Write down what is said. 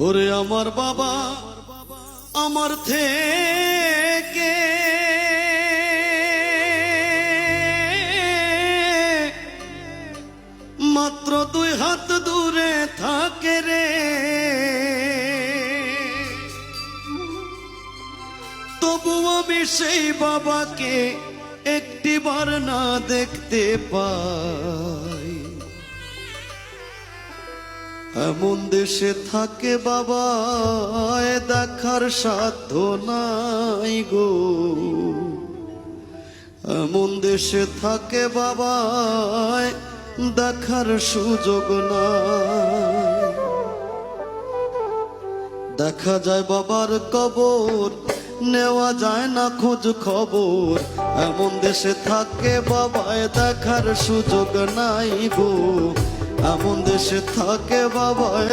ওরে আমার বাবা আমার থেকে মাত্র 2 হাত দূরে থাকে রে, তবু আমি সেই বাবাকে একটিবার না দেখতে পাই। এমন দেশে থাকে বাবা দেখার সাধ্য নাই গো, এমন দেশে থাকে বাবা দেখার সুযোগ নাই। দেখা যায় বাবার কবর, নেওয়া যায় না খোঁজ খবর। এমন দেশে থাকে বাবায় দেখার সুযোগ নাই গো, এমন দেশে থাকে বাবায়।